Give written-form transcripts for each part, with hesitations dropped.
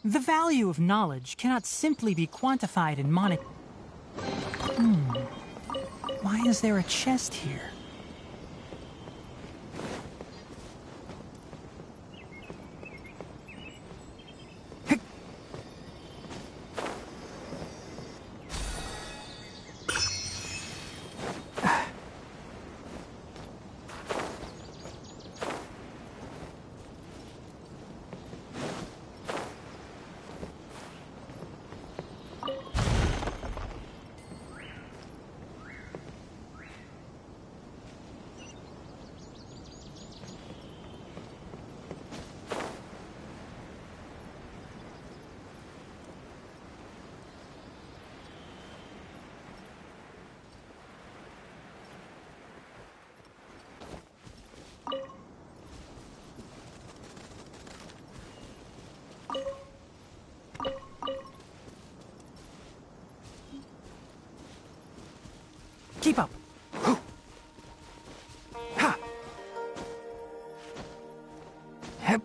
The value of knowledge cannot simply be quantified in monetary. Why is there a chest here? Keep up. Ha. Hep.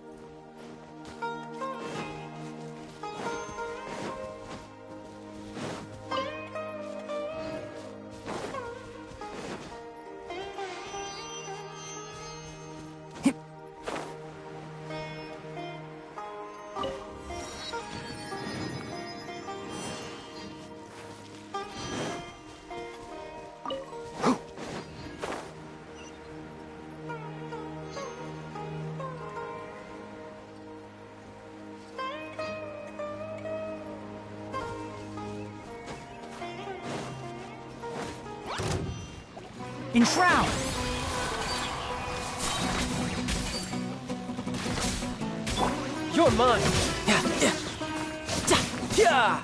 Hip. Enshroud! You're mine! Yeah, yeah! Yeah!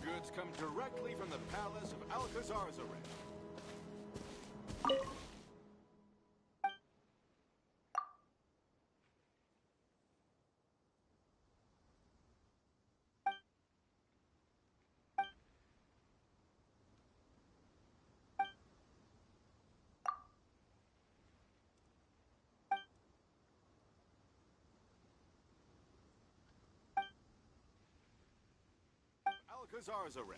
Goods come directly from the palace of Alcazar's array. Alcazar's array.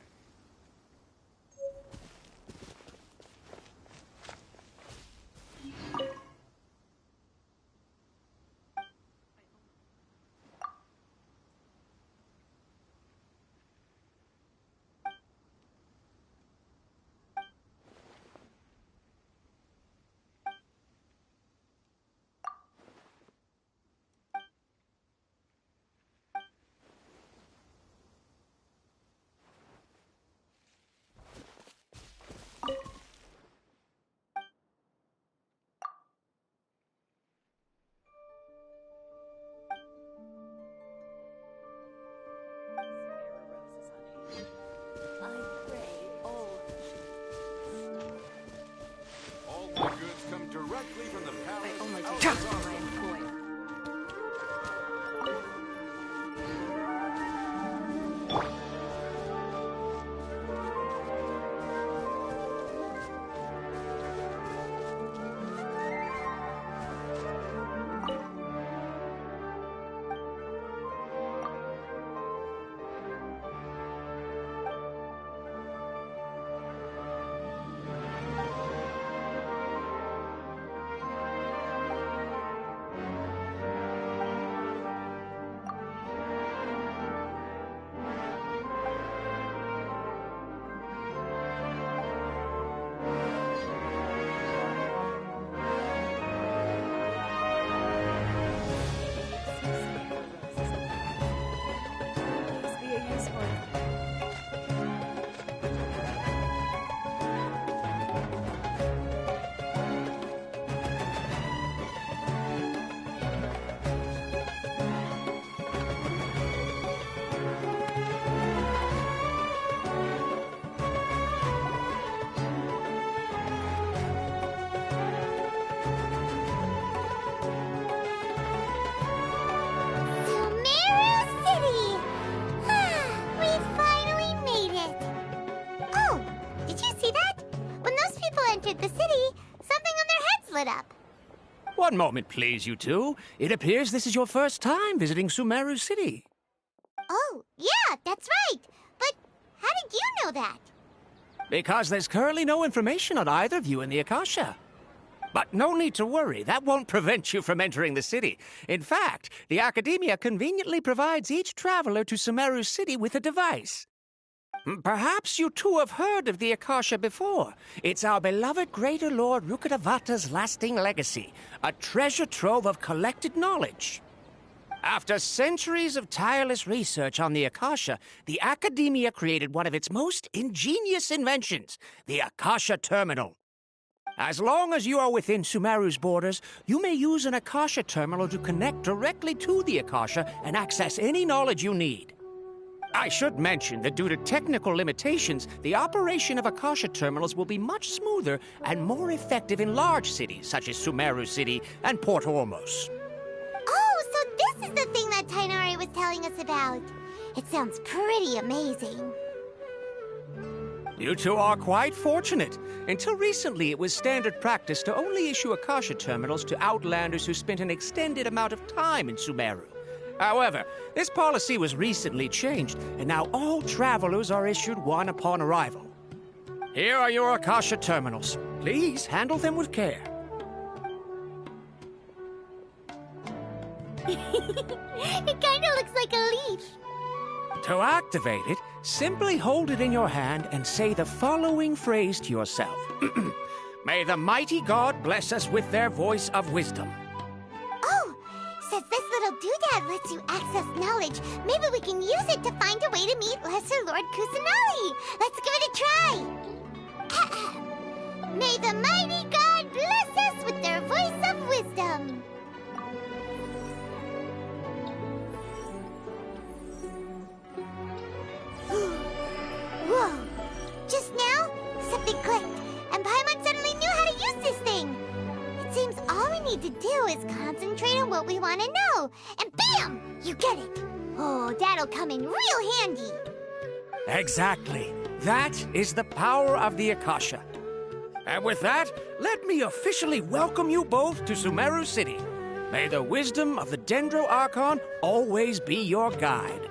sort of. Sumeru City! We finally made it! Oh, did you see that? When those people entered the city, something on their heads lit up. One moment, please, you two. It appears this is your first time visiting Sumeru City. Oh, yeah, that's right. But how did you know that? Because there's currently no information on either of you in the Akasha. But no need to worry, that won't prevent you from entering the city. In fact, the Academia conveniently provides each traveler to Sumeru City with a device. Perhaps you two have heard of the Akasha before. It's our beloved Greater Lord Rukkhadevata's lasting legacy, a treasure trove of collected knowledge. After centuries of tireless research on the Akasha, the Academia created one of its most ingenious inventions, the Akasha Terminal. As long as you are within Sumeru's borders, you may use an Akasha terminal to connect directly to the Akasha and access any knowledge you need. I should mention that due to technical limitations, the operation of Akasha terminals will be much smoother and more effective in large cities such as Sumeru City and Port Ormos. Oh, so this is the thing that Tainari was telling us about. It sounds pretty amazing. You two are quite fortunate. Until recently, it was standard practice to only issue Akasha terminals to outlanders who spent an extended amount of time in Sumeru. However, this policy was recently changed, and now all travelers are issued one upon arrival. Here are your Akasha terminals. Please handle them with care. It kinda looks like a leaf. To activate it, simply hold it in your hand and say the following phrase to yourself. May the mighty God bless us with their voice of wisdom. Oh, since this little doodad lets you access knowledge, maybe we can use it to find a way to meet Lesser Lord Kusanali. Let's give it a try. May the mighty God bless us with their voice of wisdom. Whoa! Just now, something clicked, and Paimon suddenly knew how to use this thing. It seems all we need to do is concentrate on what we want to know, and bam! You get it. Oh, that'll come in real handy. Exactly. That is the power of the Akasha. And with that, let me officially welcome you both to Sumeru City. May the wisdom of the Dendro Archon always be your guide.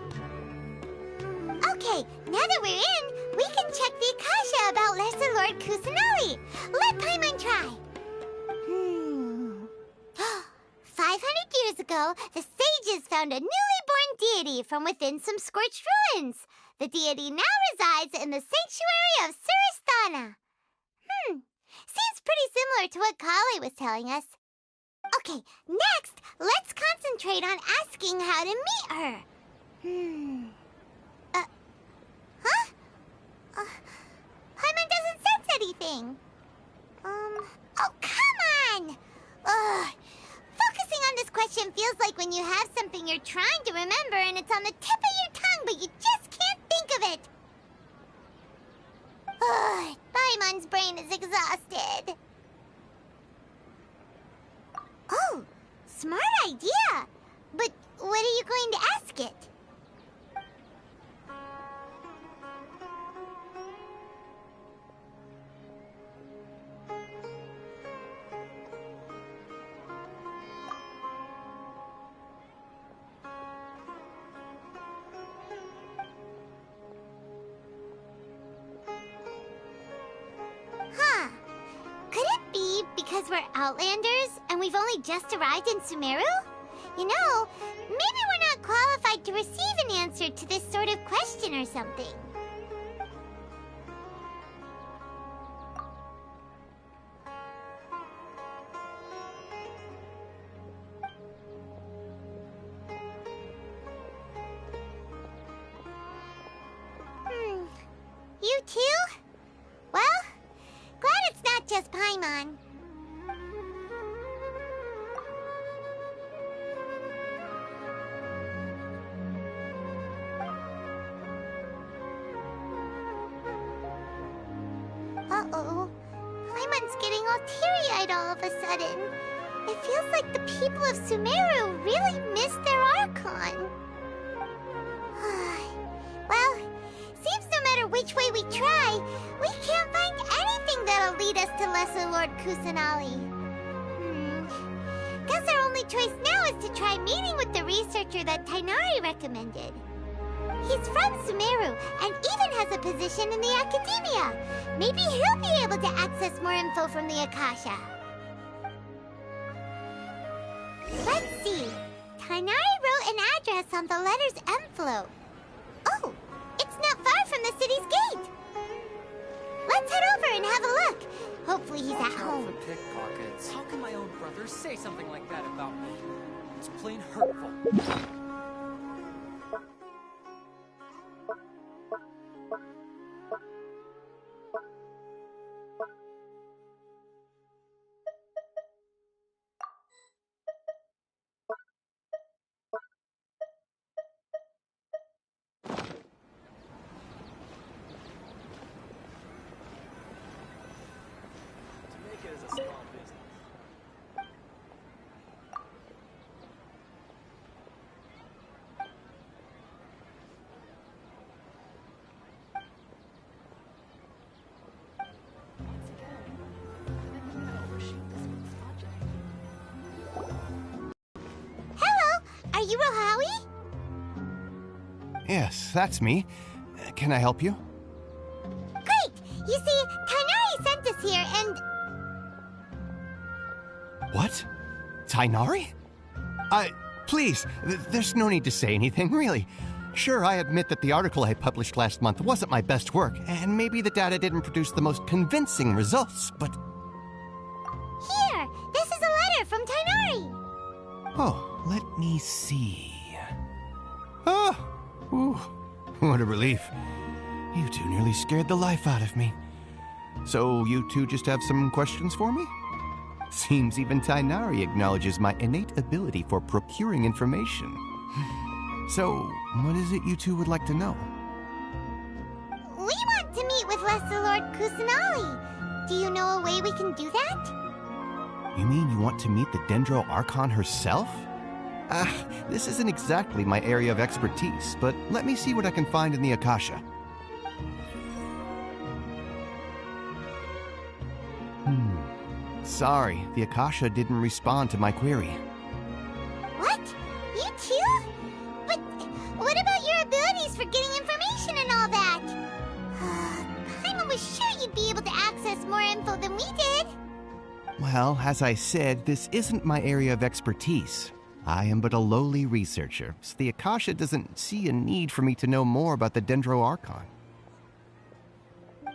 Okay, now that we're in, we can check the Akasha about Lesser Lord Kusanali. Let Paimon try. 500 years ago, the sages found a newly born deity from within some scorched ruins. The deity now resides in the sanctuary of Surasthana. Seems pretty similar to what Kali was telling us. Okay, next, let's concentrate on asking how to meet her. Paimon doesn't sense anything. Oh, come on! Focusing on this question feels like when you have something you're trying to remember and it's on the tip of your tongue, but you just can't think of it. Paimon's brain is exhausted. Oh, smart idea. But what are you going to ask it? Could it be because we're Outlanders and we've only just arrived in Sumeru? You know, maybe we're not qualified to receive an answer to this sort of question or something. Uh-oh. Paimon's getting all teary-eyed all of a sudden. It feels like the people of Sumeru really missed their Archon. Well, seems no matter which way we try, we can't find anything that'll lead us to Lesser Lord Kusanali. Guess our only choice now is to try meeting with the researcher that Tighnari recommended. He's from Sumeru and even has a position in the Academia. Maybe he'll be able to access more info from the Akasha. Let's see. Tighnari wrote an address on the letter's envelope. Oh, it's not far from the city's gate. Let's head over and have a look. Hopefully he's at home. For pickpockets. How can my own brother say something like that about me? It's plain hurtful. Are you Rohawi? Yes, that's me. Can I help you? Great! You see, Tighnari sent us here and... What? Tighnari? Please, there's no need to say anything, really. Sure, I admit that the article I published last month wasn't my best work, and maybe the data didn't produce the most convincing results, but... Here! This is a letter from Tighnari! Oh, let me see. Oh, ooh, what a relief. You two nearly scared the life out of me. So you two just have some questions for me? Seems even Tighnari acknowledges my innate ability for procuring information. So, what is it you two would like to know? We want to meet with Lesser Lord Kusanali. Do you know a way we can do that? You mean you want to meet the Dendro Archon herself? This isn't exactly my area of expertise, but let me see what I can find in the Akasha. Sorry, the Akasha didn't respond to my query. What? You too? But what about your abilities for getting information and all that? Paimon was sure you'd be able to access more info than we did. Well, as I said, this isn't my area of expertise. I am but a lowly researcher, so the Akasha doesn't see a need for me to know more about the Dendro Archon.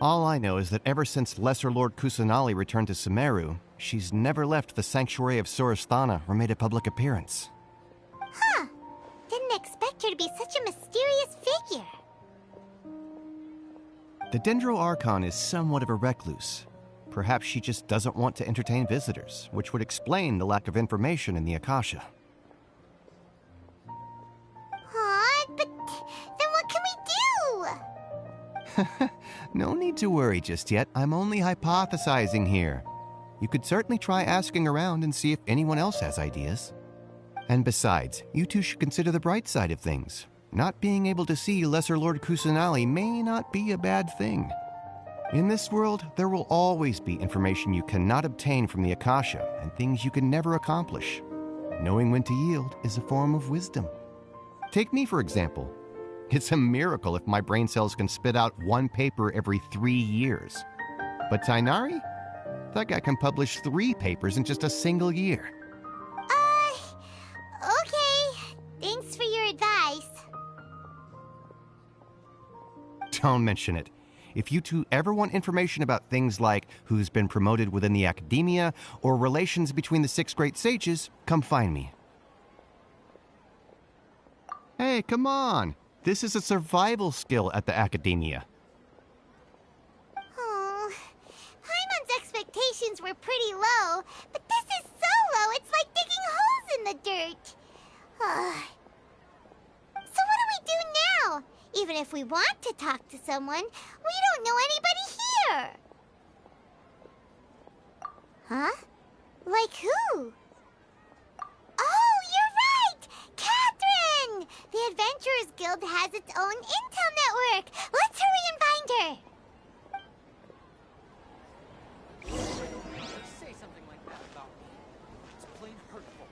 All I know is that ever since Lesser Lord Kusanali returned to Sumeru, she's never left the sanctuary of Surasthana or made a public appearance. Huh. Didn't expect her to be such a mysterious figure. The Dendro Archon is somewhat of a recluse. Perhaps she just doesn't want to entertain visitors, which would explain the lack of information in the Akasha. But then what can we do? No need to worry just yet. I'm only hypothesizing here. You could certainly try asking around and see if anyone else has ideas. And besides, you two should consider the bright side of things. Not being able to see Lesser Lord Kusanali may not be a bad thing. In this world, there will always be information you cannot obtain from the Akasha and things you can never accomplish. Knowing when to yield is a form of wisdom. Take me, for example. It's a miracle if my brain cells can spit out one paper every 3 years. But Tighnari? That guy can publish 3 papers in just a single year. Okay. Thanks for your advice. Don't mention it. If you two ever want information about things like who's been promoted within the Academia or relations between the 6 great sages, come find me. Hey, come on. This is a survival skill at the Academia. Oh, Paimon's expectations were pretty low, but this is so low it's like digging holes in the dirt. So what do we do now? Even if we want to talk to someone, we don't know anybody here. Huh? Like who? Oh, you're right! Catherine! The Adventurers Guild has its own intel network. Let's hurry and find her. Say something like that about me. It's plain hurtful.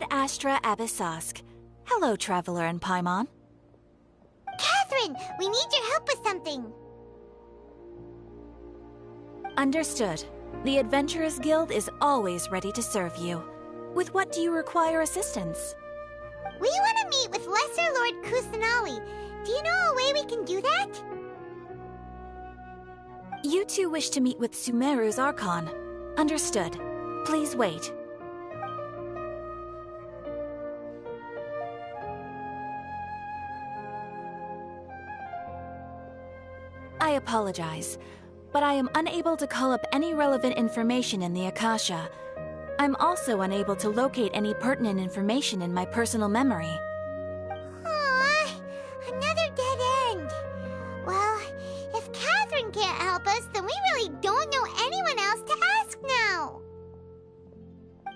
Ad Astra Abyssosk. Hello, Traveler and Paimon. Catherine, we need your help with something. Understood. The Adventurers Guild is always ready to serve you. With what do you require assistance? We want to meet with Lesser Lord Kusanali. Do you know a way we can do that? You two wish to meet with Sumeru's Archon. Understood. Please wait. I apologize, but I am unable to call up any relevant information in the Akasha. I'm also unable to locate any pertinent information in my personal memory. Aww, another dead end. Well, if Catherine can't help us, then we really don't know anyone else to ask now.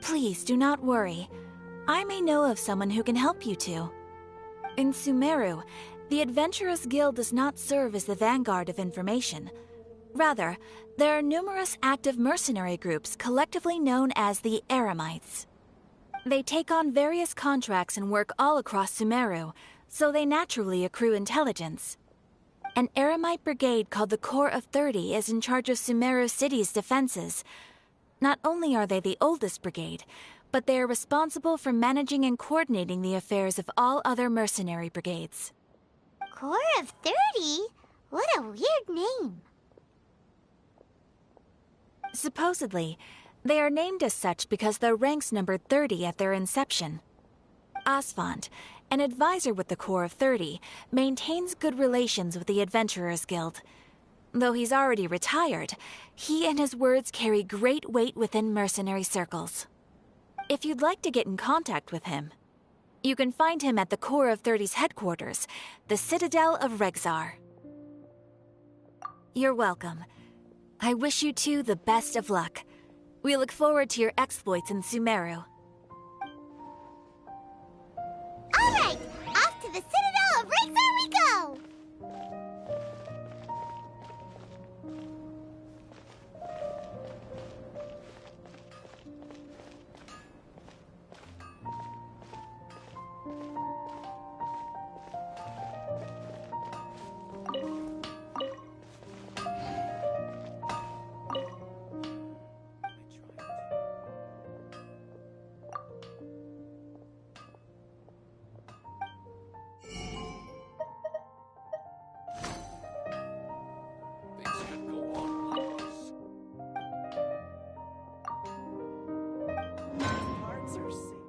Please do not worry. I may know of someone who can help you two. In Sumeru, the Adventurers Guild does not serve as the vanguard of information. Rather, there are numerous active mercenary groups collectively known as the Eremites. They take on various contracts and work all across Sumeru, so they naturally accrue intelligence. An Eremite brigade called the Corps of 30 is in charge of Sumeru City's defenses. Not only are they the oldest brigade, but they are responsible for managing and coordinating the affairs of all other mercenary brigades. Corps of 30? What a weird name. Supposedly, they are named as such because their ranks numbered 30 at their inception. Asfand, an advisor with the Corps of 30, maintains good relations with the Adventurers Guild. Though he's already retired, he and his words carry great weight within mercenary circles. If you'd like to get in contact with him, you can find him at the Corps of 30's headquarters, the Citadel of Regzar. You're welcome. I wish you two the best of luck. We look forward to your exploits in Sumeru. All right, off to the Citadel of Regzar we go! Things could go on like this. Parts are safe.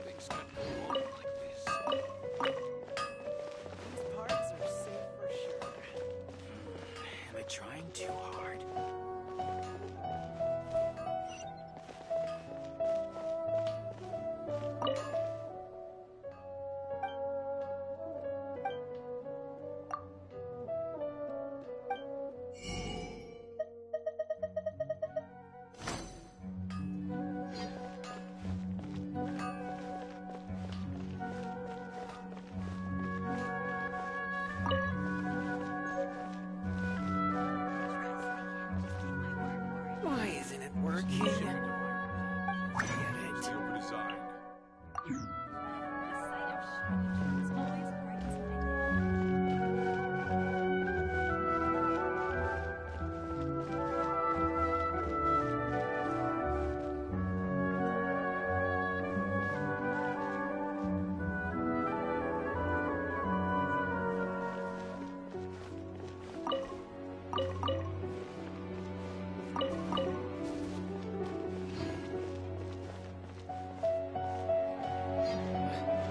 Things could go on like this. These parts are safe for sure. Am I trying too hard? Why isn't it working? Get it. Super design.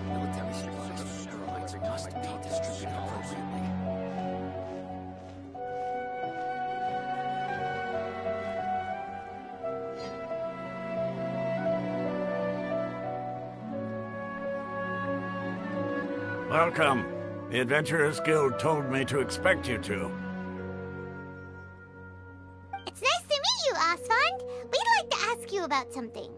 Military supplies from Eremites must be distributed appropriately. Welcome. The Adventurers Guild told me to expect you to. It's nice to meet you, Oswald. We'd like to ask you about something.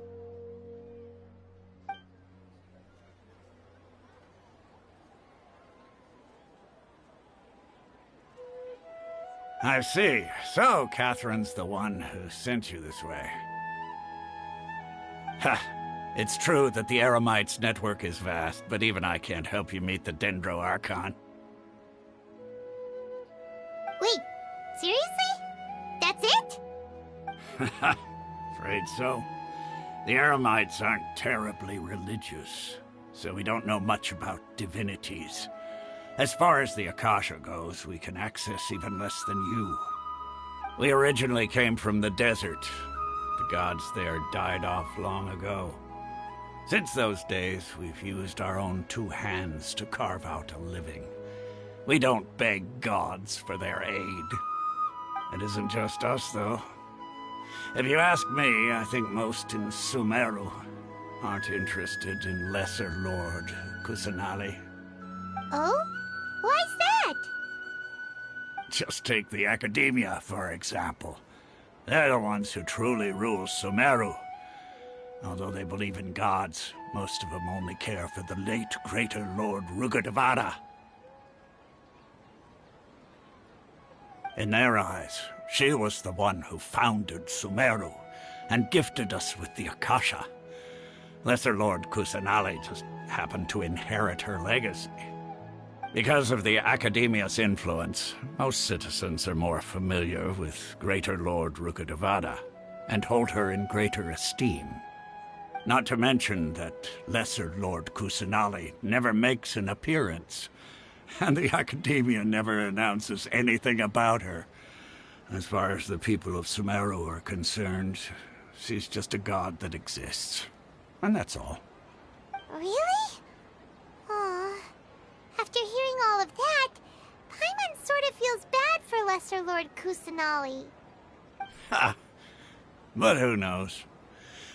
I see. So, Catherine's the one who sent you this way. Ha! It's true that the Eremites' network is vast, but even I can't help you meet the Dendro Archon. Wait, seriously? That's it? Afraid so. The Eremites aren't terribly religious, so we don't know much about divinities. As far as the Akasha goes, we can access even less than you. We originally came from the desert. The gods there died off long ago. Since those days, we've used our own two hands to carve out a living. We don't beg gods for their aid. It isn't just us, though. If you ask me, I think most in Sumeru aren't interested in Lesser Lord Kusanali. Oh? Why's that? Just take the Academia, for example. They're the ones who truly rule Sumeru. Although they believe in gods, most of them only care for the late Greater Lord Rugurdevada. In their eyes, she was the one who founded Sumeru and gifted us with the Akasha. Lesser Lord Kusanali just happened to inherit her legacy. Because of the Academia's influence, most citizens are more familiar with Greater Lord Rugurdevada and hold her in greater esteem. Not to mention that Lesser Lord Kusanali never makes an appearance, and the Academia never announces anything about her. As far as the people of Sumeru are concerned, she's just a god that exists. And that's all. Really? Aw. After hearing all of that, Paimon sort of feels bad for Lesser Lord Kusanali. Ha! But who knows?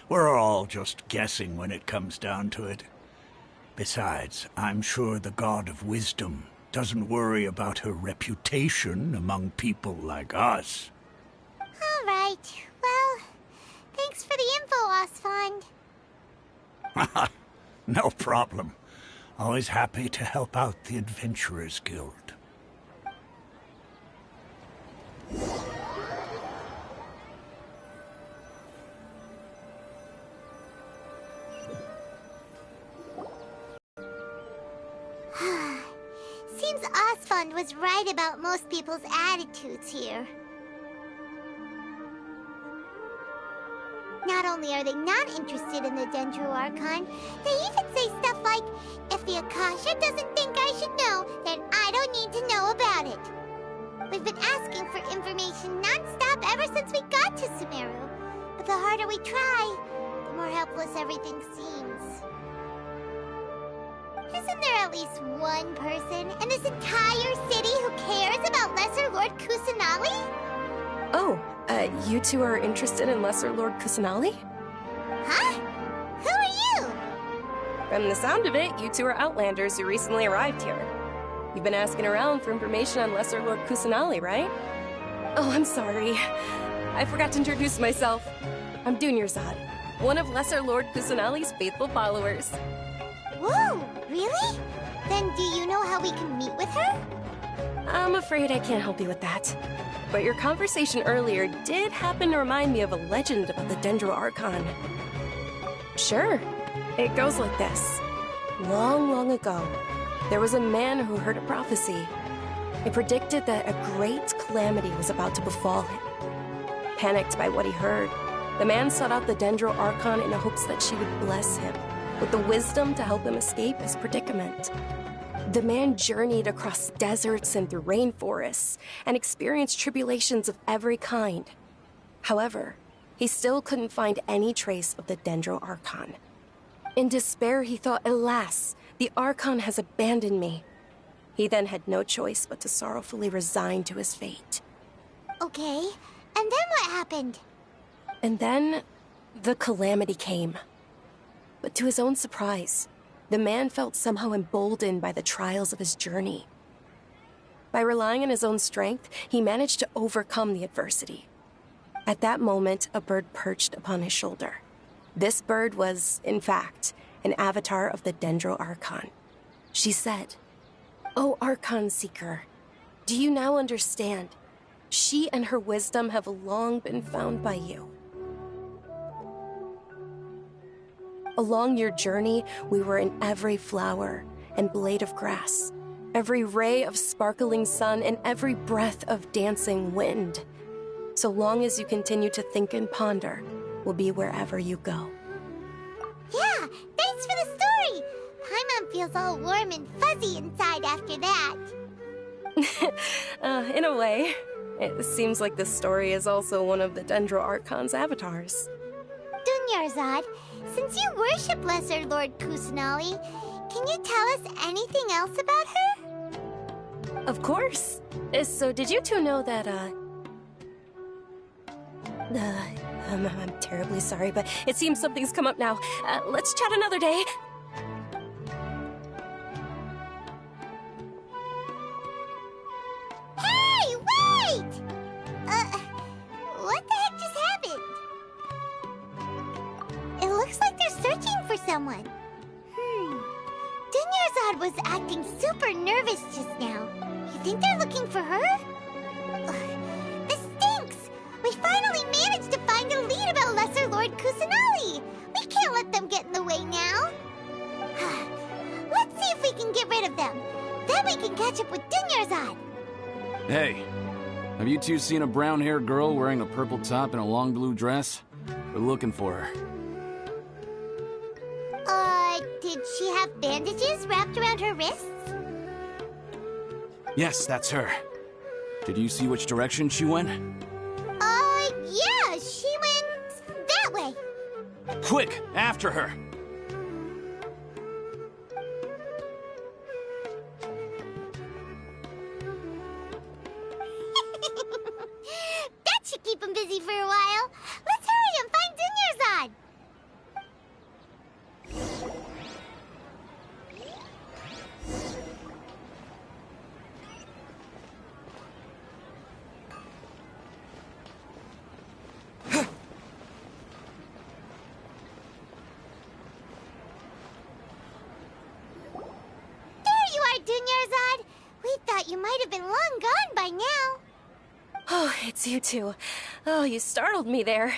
We're all just guessing when it comes down to it. Besides, I'm sure the God of Wisdom doesn't worry about her reputation among people like us. All right. Well, thanks for the info, Oswald. No problem. Always happy to help out the Adventurers Guild. Seems Oswald was right about most people's attitudes here. Not only are they not interested in the Dendro Archon, they even say stuff like, if the Akasha doesn't think I should know, then I don't need to know about it. We've been asking for information non-stop ever since we got to Sumeru. But the harder we try, the more helpless everything seems. Isn't there at least one person in this entire city who cares about Lesser Lord Kusanali? Oh, you two are interested in Lesser Lord Kusanali? Huh? Who are you? From the sound of it, you two are Outlanders who recently arrived here. You've been asking around for information on Lesser Lord Kusanali, right? Oh, I'm sorry. I forgot to introduce myself. I'm Dunyarzad, one of Lesser Lord Kusanali's faithful followers. Whoa, really? Then do you know how we can meet with her? I'm afraid I can't help you with that. But your conversation earlier did happen to remind me of a legend about the Dendro Archon. Sure. It goes like this. Long, long ago, there was a man who heard a prophecy. It predicted that a great calamity was about to befall him. Panicked by what he heard, the man sought out the Dendro Archon in the hopes that she would bless him with the wisdom to help him escape his predicament. The man journeyed across deserts and through rainforests and experienced tribulations of every kind. However, he still couldn't find any trace of the Dendro Archon. In despair, he thought, alas, the Archon has abandoned me. He then had no choice but to sorrowfully resign to his fate. Okay, and then what happened? And then, the calamity came. But to his own surprise, the man felt somehow emboldened by the trials of his journey. By relying on his own strength, he managed to overcome the adversity. At that moment, a bird perched upon his shoulder. This bird was, in fact, an avatar of the Dendro Archon. She said, "O Archon Seeker, do you now understand? She and her wisdom have long been found by you. Along your journey, we were in every flower and blade of grass, every ray of sparkling sun, and every breath of dancing wind. So long as you continue to think and ponder, we'll be wherever you go." Yeah, thanks for the story! Paimon feels all warm and fuzzy inside after that. In a way. It seems like this story is also one of the Dendro Archon's avatars. Dunyarzad, since you worship Lesser Lord Kusanali, can you tell us anything else about her? Of course. So did you two know that, I'm terribly sorry, but it seems something's come up now. Let's chat another day. Hey, wait! What the heck just happened? It looks like they're searching for someone. Dunyarzad was acting super nervous just now. You think they're looking for her? Ugh, this stinks! We finally managed to find a lead about Lesser Lord Kusanali! We can't let them get in the way now! Let's see if we can get rid of them. Then we can catch up with Dunyarzad! Hey, have you two seen a brown-haired girl wearing a purple top and a long blue dress? We're looking for her. Did she have bandages wrapped around her wrists? Yes, that's her. Did you see which direction she went? Yeah, she went that way. Quick, after her! That should keep him busy for a while. Let's hurry and find Dunyarzad. Dunyarzad, we thought you might have been long gone by now. Oh, it's you two. Oh, you startled me there.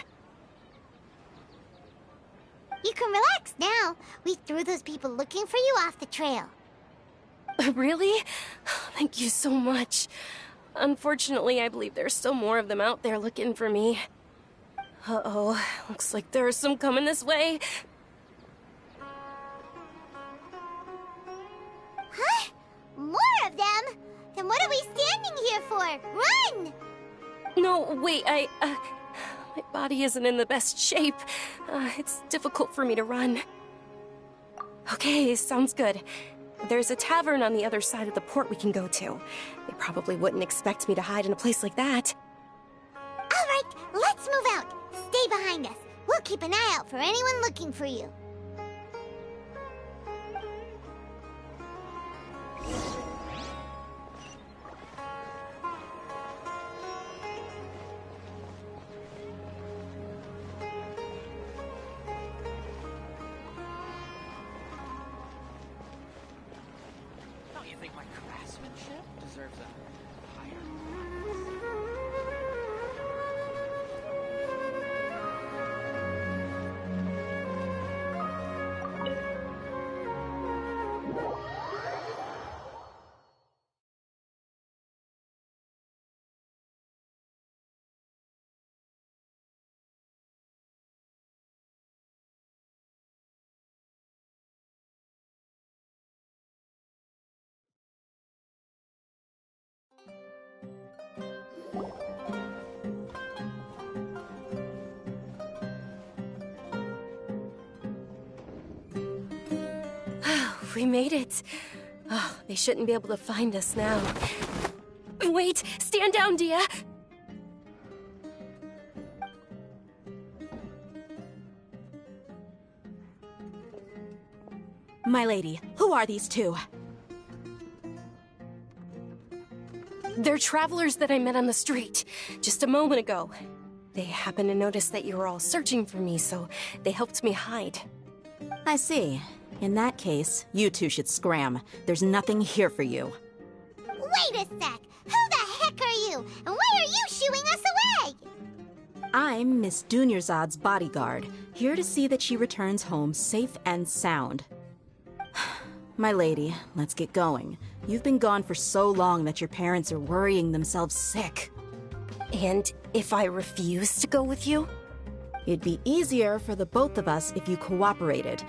You can relax now. We threw those people looking for you off the trail. Really? Thank you so much. Unfortunately, I believe there's still more of them out there looking for me. Uh-oh, looks like there's some coming this way. Huh? More of them? Then what are we standing here for? Run! No, wait, my body isn't in the best shape. It's difficult for me to run. Okay, sounds good. There's a tavern on the other side of the port we can go to. They probably wouldn't expect me to hide in a place like that. All right, let's move out. Stay behind us. We'll keep an eye out for anyone looking for you. Don't you think my craftsmanship deserves a higher... We made it. Oh, they shouldn't be able to find us now. Wait, stand down, Dia. My lady, who are these two? They're travelers that I met on the street just a moment ago. They happened to notice that you were all searching for me, so they helped me hide. I see. In that case, you two should scram. There's nothing here for you. Wait a sec! Who the heck are you? And why are you shooing us away? I'm Miss Dunyarzad's bodyguard, here to see that she returns home safe and sound. My lady, let's get going. You've been gone for so long that your parents are worrying themselves sick. And if I refuse to go with you? It'd be easier for the both of us if you cooperated.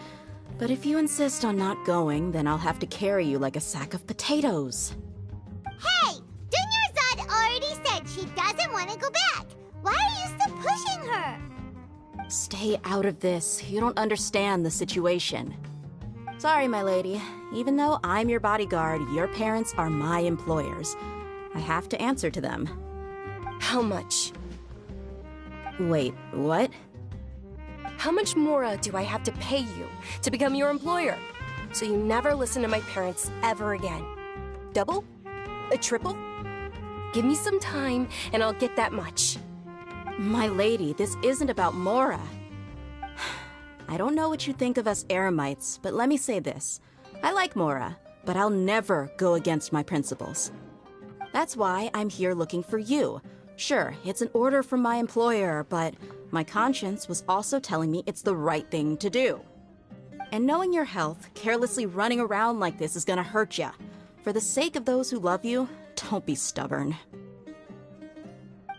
But if you insist on not going, then I'll have to carry you like a sack of potatoes. Hey! Dunyarzad already said she doesn't want to go back. Why are you still pushing her? Stay out of this. You don't understand the situation. Sorry, my lady. Even though I'm your bodyguard, your parents are my employers. I have to answer to them. How much? Wait, what? How much more do I have to pay you to become your employer? So you never listen to my parents ever again. Double? A triple? Give me some time and I'll get that much. My lady, this isn't about Mora. I don't know what you think of us Eremites, but let me say this. I like Mora, but I'll never go against my principles. That's why I'm here looking for you. Sure, it's an order from my employer, but my conscience was also telling me it's the right thing to do. And knowing your health, carelessly running around like this is gonna hurt ya. For the sake of those who love you, don't be stubborn.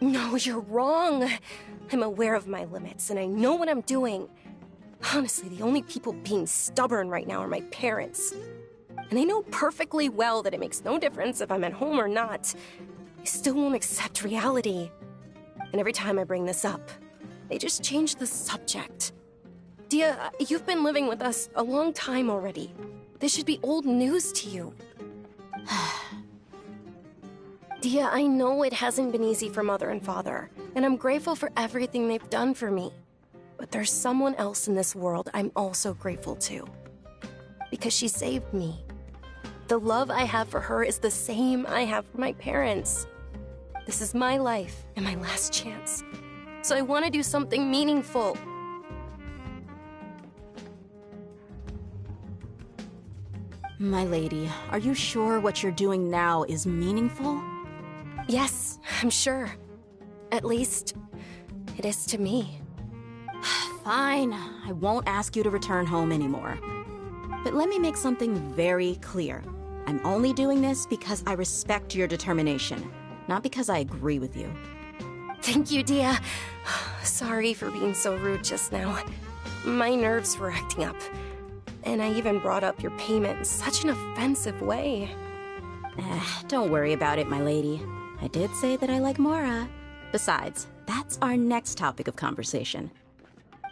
No, you're wrong. I'm aware of my limits, and I know what I'm doing. Honestly, the only people being stubborn right now are my parents. And I know perfectly well that it makes no difference if I'm at home or not. They still won't accept reality. And every time I bring this up, they just change the subject. Dia, you've been living with us a long time already. This should be old news to you. Dia, I know it hasn't been easy for Mother and Father, and I'm grateful for everything they've done for me. But there's someone else in this world I'm also grateful to. Because she saved me. The love I have for her is the same I have for my parents. This is my life and my last chance. So I want to do something meaningful. My lady, are you sure what you're doing now is meaningful? Yes, I'm sure. At least, it is to me. Fine, I won't ask you to return home anymore. But let me make something very clear. I'm only doing this because I respect your determination, not because I agree with you. Thank you, Dia. Sorry for being so rude just now. My nerves were acting up. And I even brought up your payment in such an offensive way. Don't worry about it, my lady. I did say that I like Mora. Besides, that's our next topic of conversation.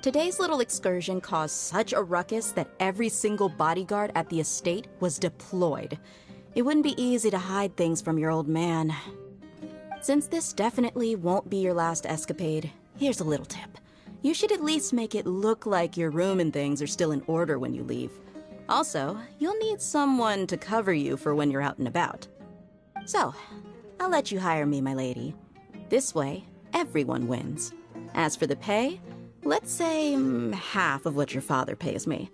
Today's little excursion caused such a ruckus that every single bodyguard at the estate was deployed. It wouldn't be easy to hide things from your old man. Since this definitely won't be your last escapade, here's a little tip. You should at least make it look like your room and things are still in order when you leave. Also, you'll need someone to cover you for when you're out and about. So, I'll let you hire me, my lady. This way, everyone wins. As for the pay, let's say half of what your father pays me.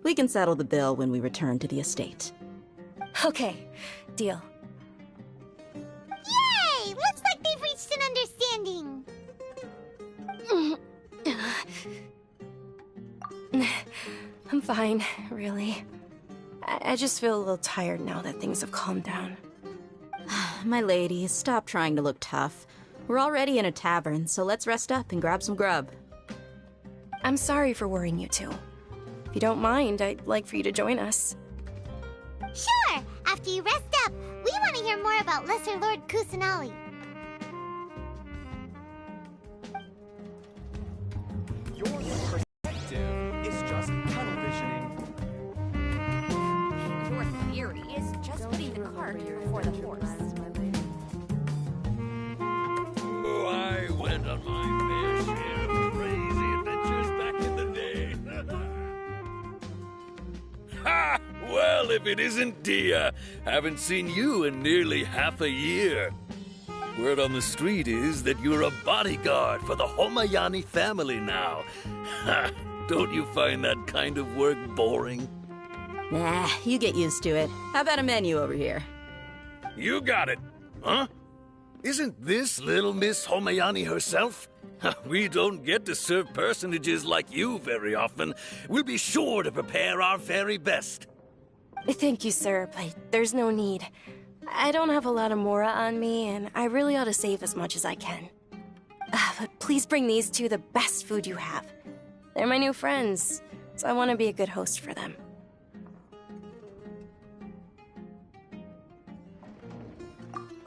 We can settle the bill when we return to the estate. Okay, deal. Yay! Looks like they've reached an understanding. I'm fine, really. I just feel a little tired now that things have calmed down. My lady, stop trying to look tough. We're already in a tavern, so let's rest up and grab some grub. I'm sorry for worrying you two. If you don't mind, I'd like for you to join us. Sure! After you rest up, we want to hear more about Lesser Lord Kusanali. Your perspective is just tunnel visioning. Your theory is just putting the cart before the horse. Oh, I went on my fair share of crazy adventures back in the day. Ha! Well, if it isn't Dia. Haven't seen you in nearly half a year. Word on the street is that you're a bodyguard for the Homayani family now. Ha! Don't you find that kind of work boring? Nah, you get used to it. How about a menu over here? You got it. Huh? Isn't this little Miss Homayani herself? We don't get to serve personages like you very often. We'll be sure to prepare our very best. Thank you, sir, but there's no need. I don't have a lot of mora on me, and I really ought to save as much as I can. But please bring these two the best food you have. They're my new friends, so I want to be a good host for them.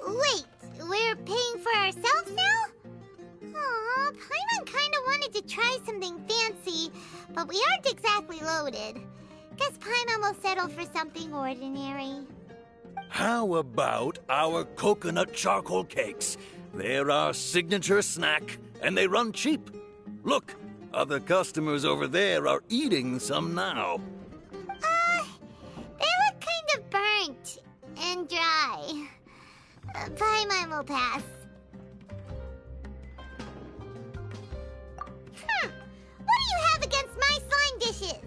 Wait, we're paying for ourselves now? Aw, Paimon kinda wanted to try something fancy, but we aren't exactly loaded. Guess Paimon will settle for something ordinary. How about our coconut charcoal cakes? They're our signature snack, and they run cheap. Look, other customers over there are eating some now. They look kind of burnt and dry. Paimon will pass. What do you have against my slime dishes?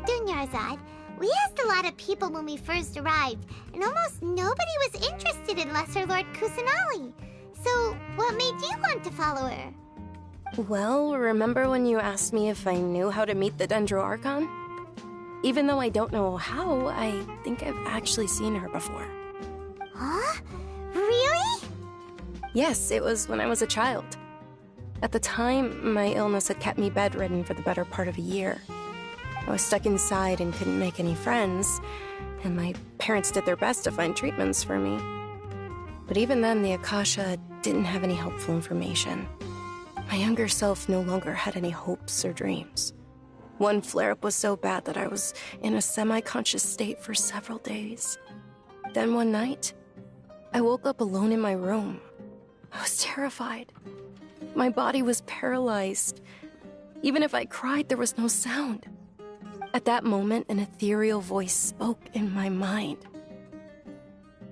Dunyarzad, we asked a lot of people when we first arrived, and almost nobody was interested in Lesser Lord Kusanali. So, what made you want to follow her? Well, remember when you asked me if I knew how to meet the Dendro Archon? Even though I don't know how, I think I've actually seen her before. Huh? Really? Yes, it was when I was a child. At the time, my illness had kept me bedridden for the better part of a year. I was stuck inside and couldn't make any friends, and my parents did their best to find treatments for me. But even then, the Akasha didn't have any helpful information. My younger self no longer had any hopes or dreams. One flare-up was so bad that I was in a semi-conscious state for several days. Then one night, I woke up alone in my room. I was terrified. My body was paralyzed. Even if I cried, there was no sound. At that moment, an ethereal voice spoke in my mind.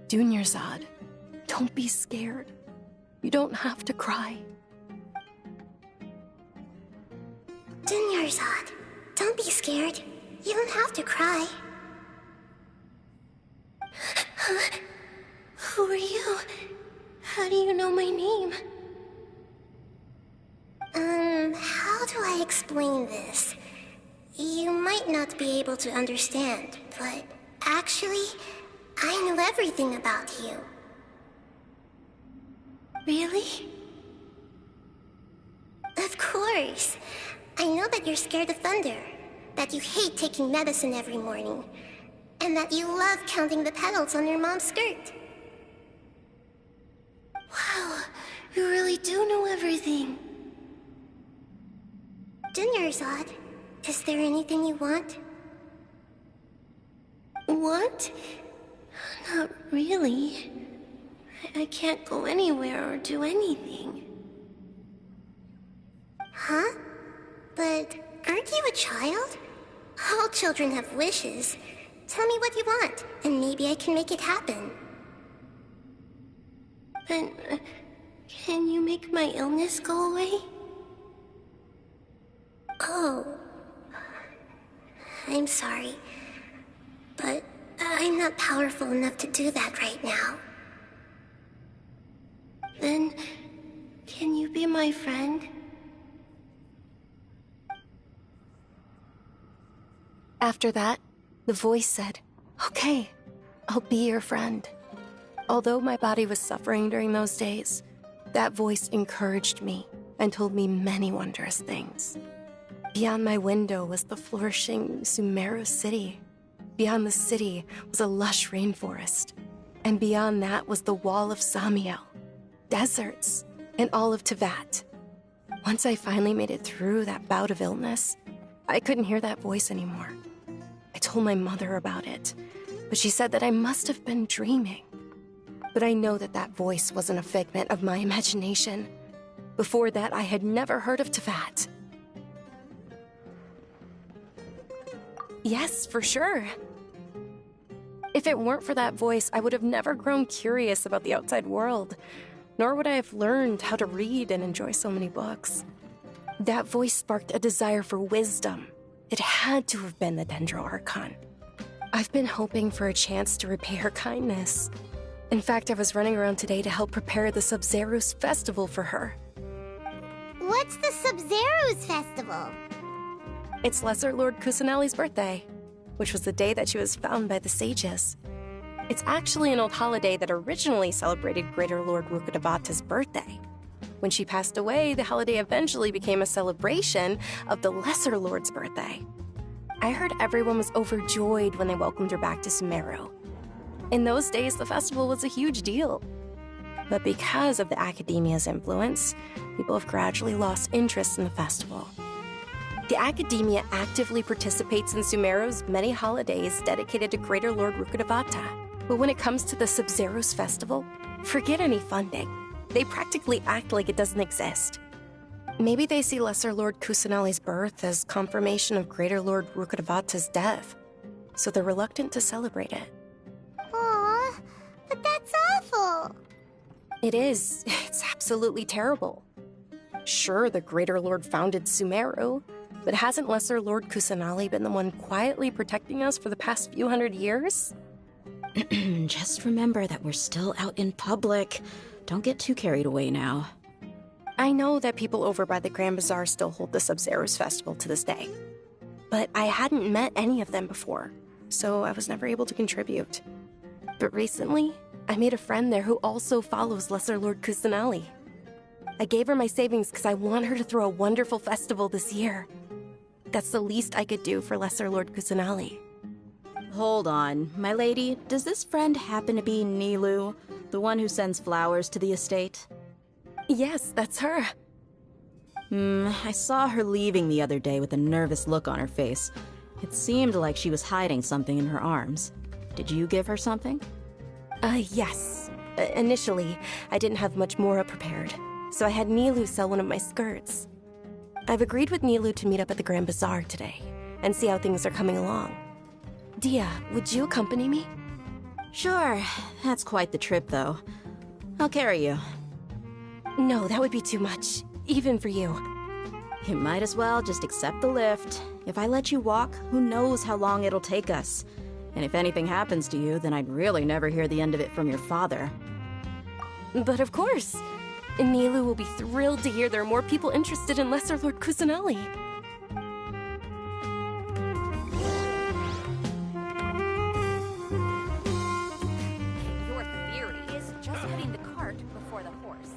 Dunyarzad, don't be scared. You don't have to cry. Dunyarzad, don't be scared. You don't have to cry. Who are you? How do you know my name? How do I explain this? You might not be able to understand, but actually, I know everything about you. Really? Of course. I know that you're scared of thunder, that you hate taking medicine every morning, and that you love counting the petals on your mom's skirt. Wow, you really do know everything. Dunyarzad, is there anything you want? Want? Not really. I can't go anywhere or do anything. Huh? But aren't you a child? All children have wishes. Tell me what you want, and maybe I can make it happen. But can you make my illness go away? Oh. I'm sorry. But I'm not powerful enough to do that right now. Then, can you be my friend? After that, the voice said, "Okay, I'll be your friend." Although my body was suffering during those days, that voice encouraged me and told me many wondrous things. Beyond my window was the flourishing Sumeru city. Beyond the city was a lush rainforest. And beyond that was the wall of Samiel, deserts, and all of Tevat. Once I finally made it through that bout of illness, I couldn't hear that voice anymore. I told my mother about it, but she said that I must have been dreaming. But I know that that voice wasn't a figment of my imagination. Before that, I had never heard of Tevat. Yes, for sure. If it weren't for that voice, I would have never grown curious about the outside world, nor would I have learned how to read and enjoy so many books. That voice sparked a desire for wisdom. It had to have been the Dendro Archon. I've been hoping for a chance to repay her kindness. In fact, I was running around today to help prepare the Sub-Zerus festival for her. What's the Sub-Zerus festival? It's Lesser Lord Kusanali's birthday, which was the day that she was found by the sages. It's actually an old holiday that originally celebrated Greater Lord Rukkhadevata's birthday. When she passed away, the holiday eventually became a celebration of the Lesser Lord's birthday. I heard everyone was overjoyed when they welcomed her back to Sumeru. In those days, the festival was a huge deal. But because of the Academia's influence, people have gradually lost interest in the festival. The Academia actively participates in Sumeru's many holidays dedicated to Greater Lord Rukkhadevata. But when it comes to the Sub-Zerus festival, forget any funding. They practically act like it doesn't exist. Maybe they see Lesser Lord Kusanali's birth as confirmation of Greater Lord Rukkhadevata's death, so they're reluctant to celebrate it. Aw, but that's awful. It is. It's absolutely terrible. Sure, the Greater Lord founded Sumeru, but hasn't Lesser Lord Kusanali been the one quietly protecting us for the past few hundred years? Just remember that we're still out in public. Don't get too carried away now. I know that people over by the Grand Bazaar still hold the Sub-Zerus festival to this day. But I hadn't met any of them before, so I was never able to contribute. But recently, I made a friend there who also follows Lesser Lord Kusanali. I gave her my savings because I want her to throw a wonderful festival this year. That's the least I could do for Lesser Lord Kusanali. Hold on, my lady. Does this friend happen to be Nilu, the one who sends flowers to the estate? Yes, that's her. I saw her leaving the other day with a nervous look on her face. It seemed like she was hiding something in her arms. Did you give her something? Yes. Initially, I didn't have much more prepared, so I had Nilu sell one of my skirts. I've agreed with Nilu to meet up at the Grand Bazaar today, and see how things are coming along. Dia, would you accompany me? Sure. That's quite the trip, though. I'll carry you. No, that would be too much, even for you. You might as well just accept the lift. If I let you walk, who knows how long it'll take us. And if anything happens to you, then I'd really never hear the end of it from your father. But of course. Nilu will be thrilled to hear there are more people interested in Lesser Lord Kusanali. Your theory is just putting the cart before the horse.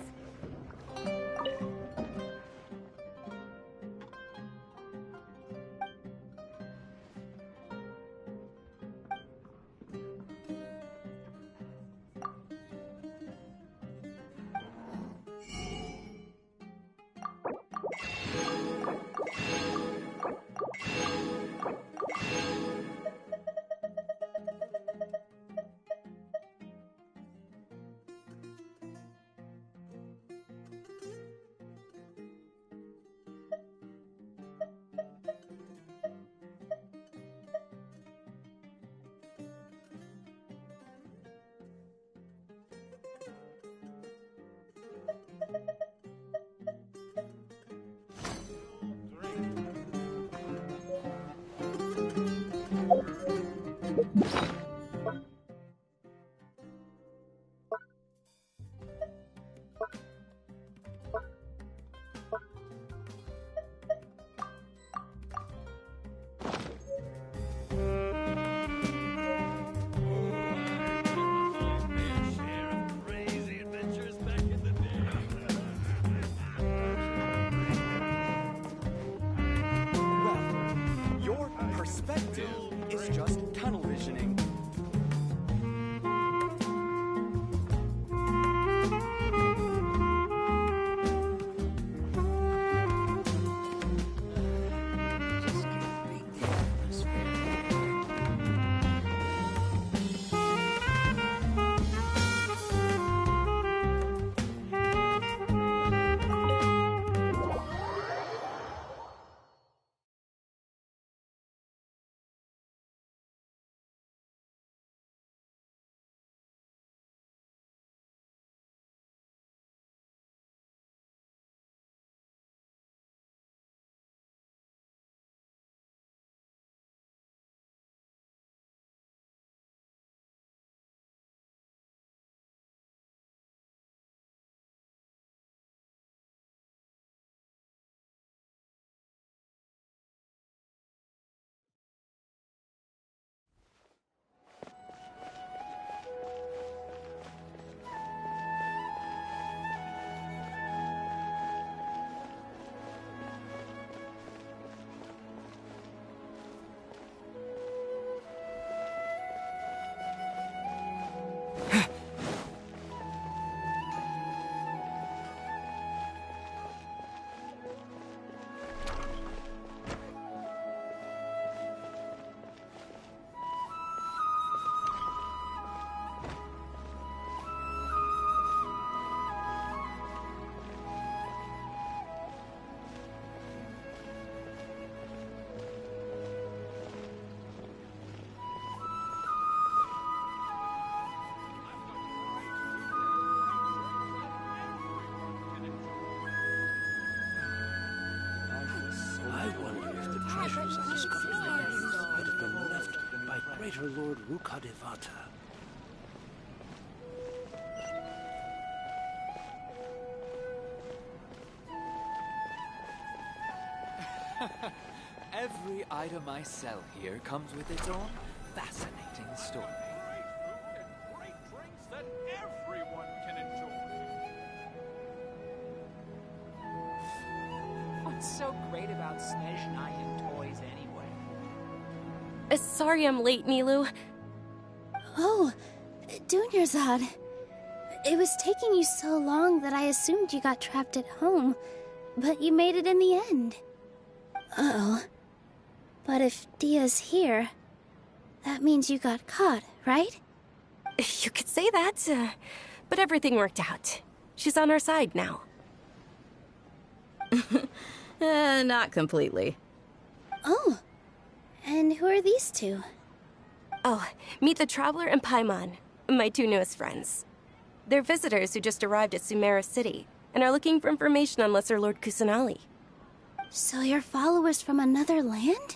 Perspective is just tunnel visioning. greater Lord Rukkhadevata. Every item I sell here comes with its own fascinating story. Great drinks that everyone can enjoy. What's so great about Snezhnaya toys anyway? Sorry I'm late, Nilu. Oh, Dunyarzad. It was taking you so long that I assumed you got trapped at home, but you made it in the end. Uh-oh. But if Dia's here, that means you got caught, right? You could say that, but everything worked out. She's on our side now. Not completely. Oh, and who are these two? Oh, meet the Traveler and Paimon, my two newest friends. They're visitors who just arrived at Sumeru City and are looking for information on Lesser Lord Kusanali. So you're followers from another land?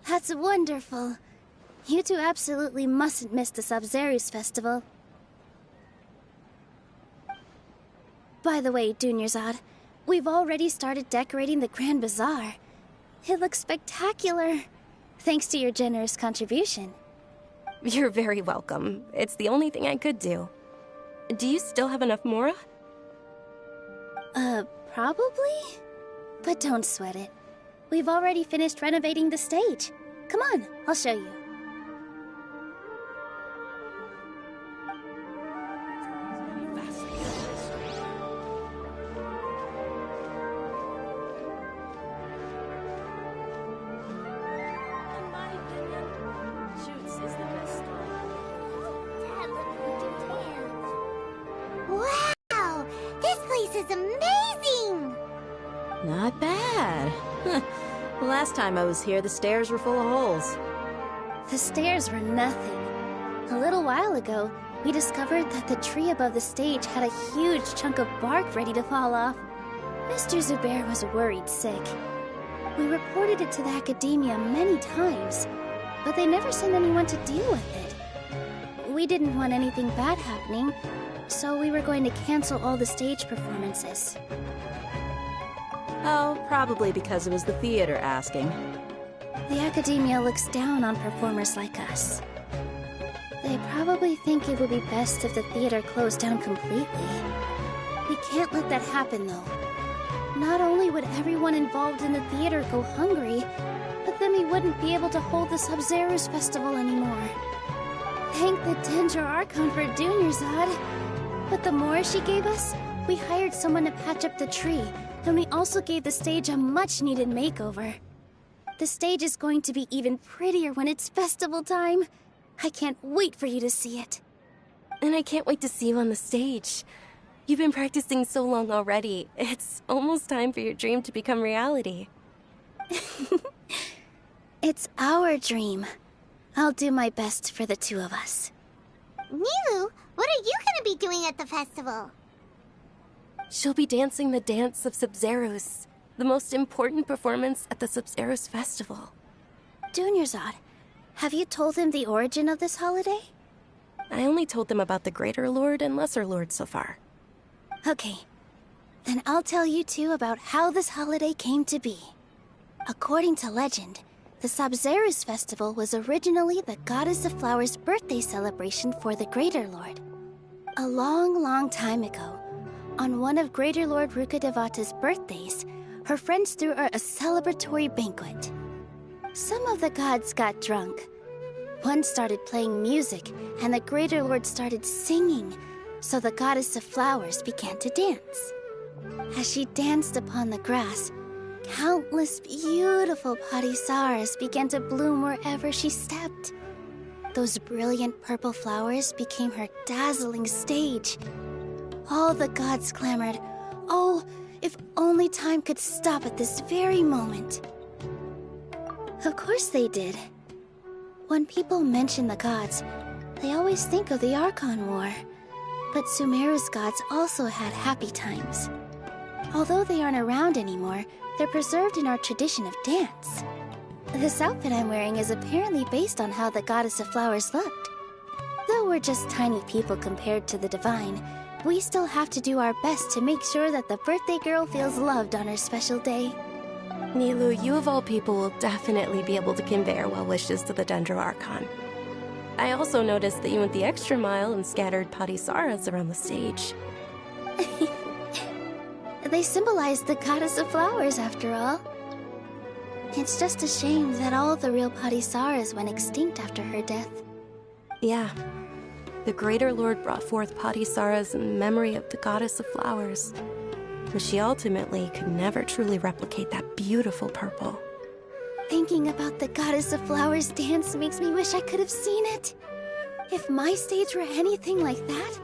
That's wonderful. You two absolutely mustn't miss the Sabzeruz festival. By the way, Dunyarzad, we've already started decorating the Grand Bazaar. It looks spectacular, thanks to your generous contribution. You're very welcome. It's the only thing I could do. Do you still have enough Mora? Probably? But don't sweat it. We've already finished renovating the stage. Come on, I'll show you. Wow! This place is amazing! Not bad. Last time I was here, the stairs were full of holes. The stairs were nothing. A little while ago, we discovered that the tree above the stage had a huge chunk of bark ready to fall off. Mr. Zubair was worried sick. We reported it to the academia many times, but they never sent anyone to deal with it. We didn't want anything bad happening, so we were going to cancel all the stage performances. Oh, probably because it was the theater asking. The academia looks down on performers like us. They probably think it would be best if the theater closed down completely. We can't let that happen, though. Not only would everyone involved in the theater go hungry, but then we wouldn't be able to hold the Sabzeruz festival anymore. Thank the Dendro Archon for Dunyarzad. But the more she gave us, we hired someone to patch up the tree, and we also gave the stage a much-needed makeover. The stage is going to be even prettier when it's festival time. I can't wait for you to see it. And I can't wait to see you on the stage. You've been practicing so long already. It's almost time for your dream to become reality. It's our dream. I'll do my best for the two of us. Nilu, what are you gonna be doing at the festival? She'll be dancing the dance of Sabzeruz, the most important performance at the Sabzeruz festival. Dunyarzad, have you told them the origin of this holiday? I only told them about the Greater Lord and Lesser Lord so far. Okay, then I'll tell you two about how this holiday came to be. According to legend, the Sabzeruz festival was originally the Goddess of Flowers' birthday celebration for the Greater Lord. A long, long time ago, on one of Greater Lord Rukkhadevata's birthdays, her friends threw her a celebratory banquet. Some of the gods got drunk. One started playing music, and the Greater Lord started singing, so the Goddess of Flowers began to dance. As she danced upon the grass, countless beautiful parisaras began to bloom wherever she stepped. Those brilliant purple flowers became her dazzling stage. All the gods clamored, "Oh, if only time could stop at this very moment." Of course they did. When people mention the gods, they always think of the Archon War. But Sumeru's gods also had happy times. Although they aren't around anymore, they're preserved in our tradition of dance. This outfit I'm wearing is apparently based on how the goddess of flowers looked. Though we're just tiny people compared to the divine, we still have to do our best to make sure that the birthday girl feels loved on her special day. Nilu, you of all people will definitely be able to convey our well wishes to the Dendro Archon. I also noticed that you went the extra mile and scattered Patisaras around the stage. They symbolize the goddess of flowers, after all. It's just a shame that all the real Patisaras went extinct after her death. Yeah. The Greater Lord brought forth Patisaras in memory of the goddess of flowers. But she ultimately could never truly replicate that beautiful purple. Thinking about the goddess of flowers dance makes me wish I could have seen it. If my stage were anything like that,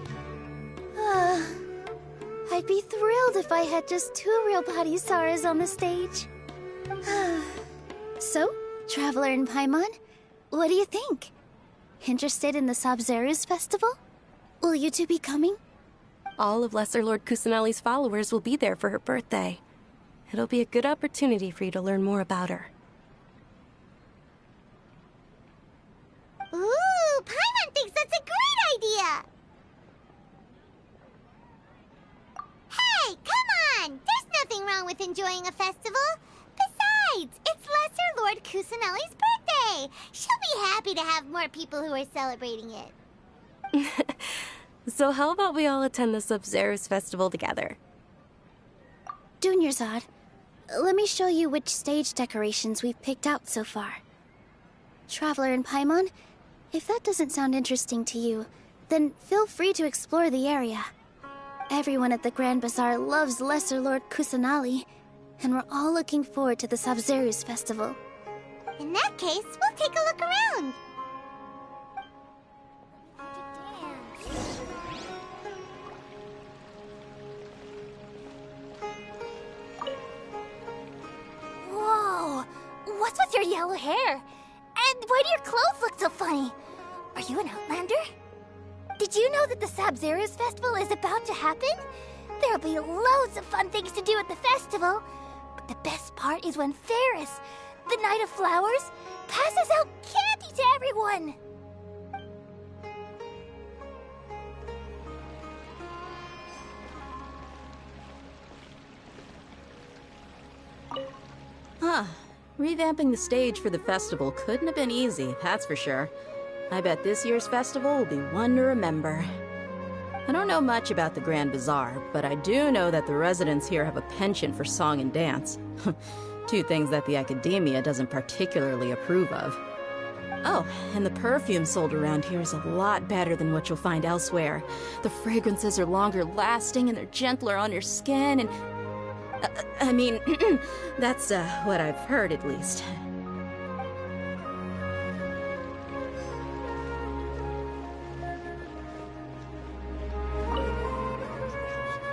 I'd be thrilled if I had just 2 real Patisaras on the stage. So, Traveler and Paimon, what do you think? Interested in the Sabzeruz festival? Will you two be coming? All of Lesser Lord Kusanali's followers will be there for her birthday. It'll be a good opportunity for you to learn more about her. Ooh, Paimon thinks that's a great idea! Hey, come on! There's nothing wrong with enjoying a festival. Besides, it's Lesser Lord Kusanali's birthday. She'll be happy to have more people who are celebrating it. So how about we all attend the Sabzeruz festival together? Dunyarzad, let me show you which stage decorations we've picked out so far. Traveler and Paimon, if that doesn't sound interesting to you, then feel free to explore the area. Everyone at the Grand Bazaar loves Lesser Lord Kusanali, and we're all looking forward to the Sabzeruz festival. In that case, we'll take a look around. Whoa! What's with your yellow hair? And why do your clothes look so funny? Are you an Outlander? Did you know that the Sabzeruz festival is about to happen? There'll be loads of fun things to do at the festival. But the best part is when Ferris, the Knight of Flowers, passes out candy to everyone! Huh. Revamping the stage for the festival couldn't have been easy, that's for sure. I bet this year's festival will be one to remember. I don't know much about the Grand Bazaar, but I do know that the residents here have a penchant for song and dance. 2 things that the academia doesn't particularly approve of. Oh, and the perfume sold around here is a lot better than what you'll find elsewhere. The fragrances are longer lasting and they're gentler on your skin and... I mean, that's what I've heard at least.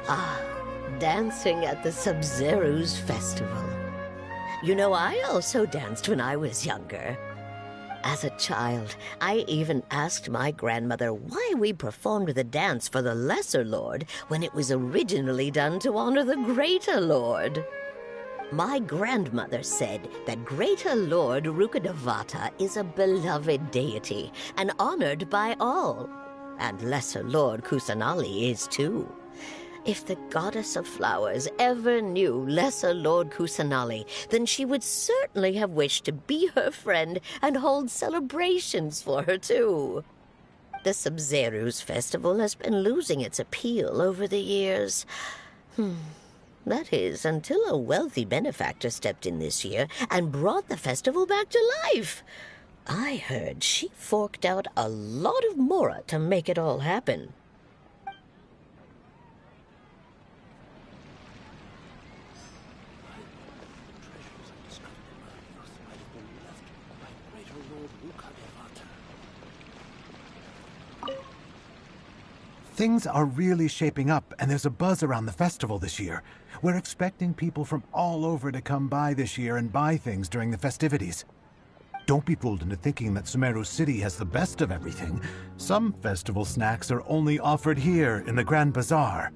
Ah, dancing at the Sabzeruz festival. You know, I also danced when I was younger. As a child, I even asked my grandmother why we performed the dance for the Lesser Lord when it was originally done to honor the Greater Lord. My grandmother said that Greater Lord Rukkhadevata is a beloved deity and honored by all. And Lesser Lord Kusanali is too. If the Goddess of Flowers ever knew Lesser Lord Kusanali, then she would certainly have wished to be her friend and hold celebrations for her, too. The Sabzeruz festival has been losing its appeal over the years. That is, until a wealthy benefactor stepped in this year and brought the festival back to life. I heard she forked out a lot of mora to make it all happen. Things are really shaping up, and there's a buzz around the festival this year. We're expecting people from all over to come by this year and buy things during the festivities. Don't be fooled into thinking that Sumeru City has the best of everything. Some festival snacks are only offered here in the Grand Bazaar.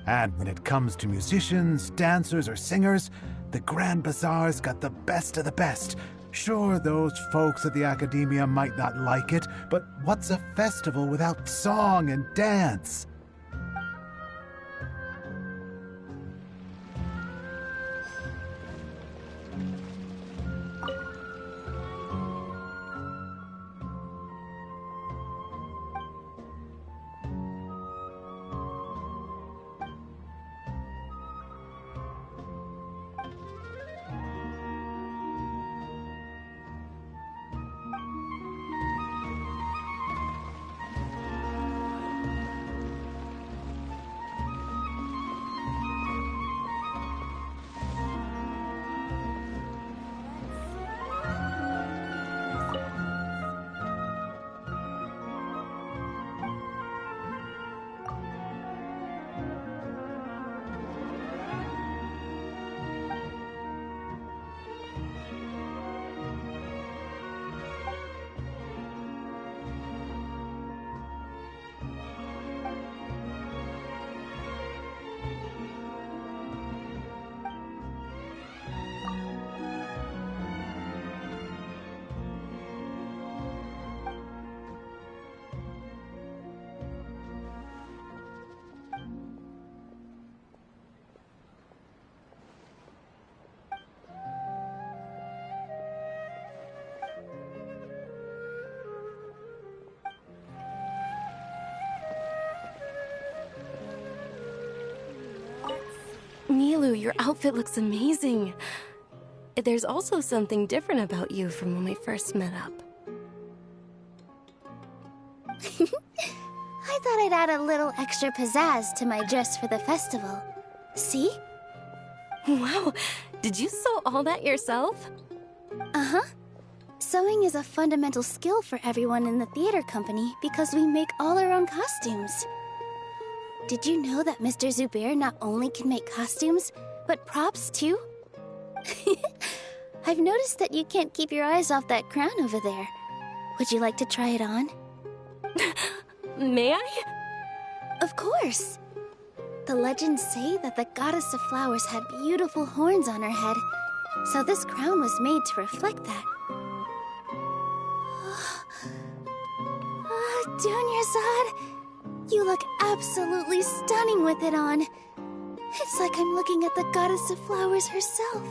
And when it comes to musicians, dancers, or singers, the Grand Bazaar's got the best of the best. Sure, those folks at the Academia might not like it, but what's a festival without song and dance? Nilu, your outfit looks amazing. There's also something different about you from when we first met up. I thought I'd add a little extra pizzazz to my dress for the festival. See? Wow, did you sew all that yourself? Uh-huh. Sewing is a fundamental skill for everyone in the theater company because we make all our own costumes. Did you know that Mr. Zubair not only can make costumes, but props too? I've noticed that you can't keep your eyes off that crown over there. Would you like to try it on? May I? Of course. The legends say that the goddess of flowers had beautiful horns on her head, so this crown was made to reflect that. Dunyazad, you look absolutely stunning with it on. It's like I'm looking at the goddess of flowers herself.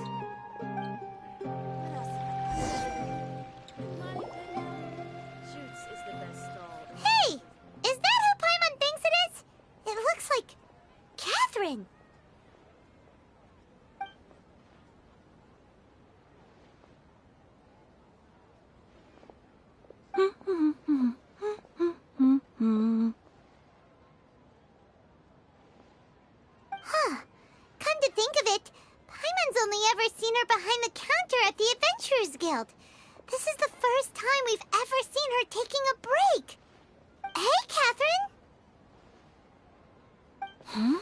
Hey! Is that who Paimon thinks it is? It looks like Catherine. Huh. Come to think of it, Paimon's only ever seen her behind the counter at the Adventurers Guild. This is the first time we've ever seen her taking a break. Hey, Catherine! Huh?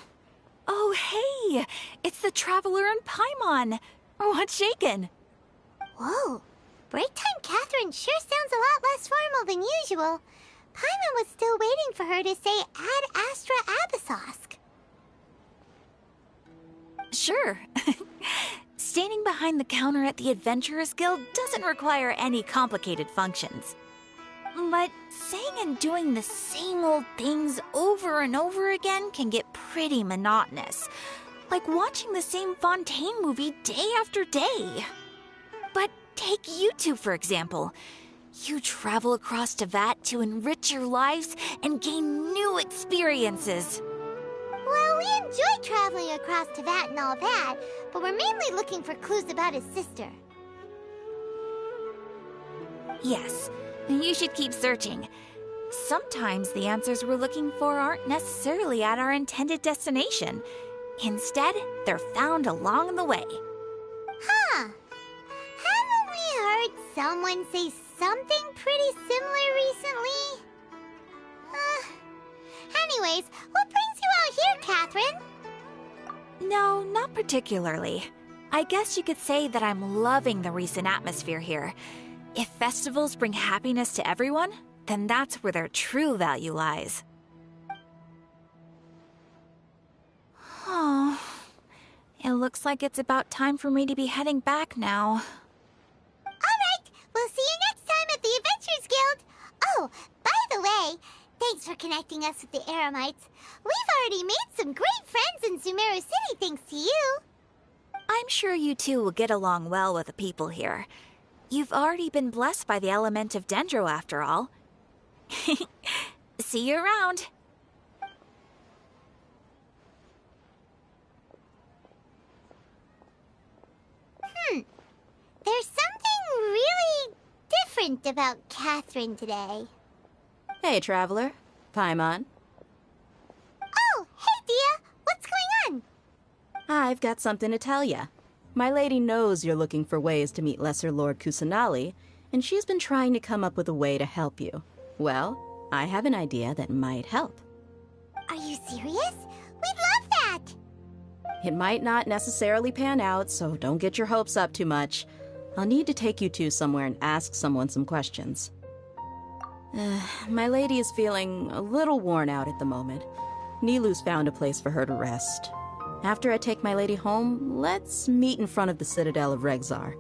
Oh, hey! It's the Traveler and Paimon! What's shaken? Whoa. Break time Catherine sure sounds a lot less formal than usual. Paimon was still waiting for her to say Ad Astra Abyssosk. Sure. Standing behind the counter at the Adventurers Guild doesn't require any complicated functions. But saying and doing the same old things over and over again can get pretty monotonous. Like watching the same Fontaine movie day after day. But take you two, for example. You travel across Tevat to enrich your lives and gain new experiences. Well, we enjoy traveling across Tevat and all that, but we're mainly looking for clues about his sister. Yes, you should keep searching. Sometimes the answers we're looking for aren't necessarily at our intended destination. Instead, they're found along the way. Huh. Haven't we heard someone say something pretty similar recently? Anyways, what brings you out here, Catherine? No, not particularly. I guess you could say that I'm loving the recent atmosphere here. If festivals bring happiness to everyone, then that's where their true value lies. Oh, it looks like it's about time for me to be heading back now. Alright, We'll see you next time at the Adventurers Guild. Oh, by the way, thanks for connecting us with the Eremites. We've already made some great friends in Sumeru City thanks to you. I'm sure you two will get along well with the people here. You've already been blessed by the element of Dendro, after all. See you around. There's something really different about Catherine today. Hey, Traveler. Paimon. Oh, hey, Dia. What's going on? I've got something to tell ya. My lady knows you're looking for ways to meet Lesser Lord Kusanali, and she's been trying to come up with a way to help you. Well, I have an idea that might help. Are you serious? We'd love that! It might not necessarily pan out, so don't get your hopes up too much. I'll need to take you two somewhere and ask someone some questions. My lady is feeling a little worn out at the moment. Nilu's found a place for her to rest. After I take my lady home, let's meet in front of the Citadel of Regzar.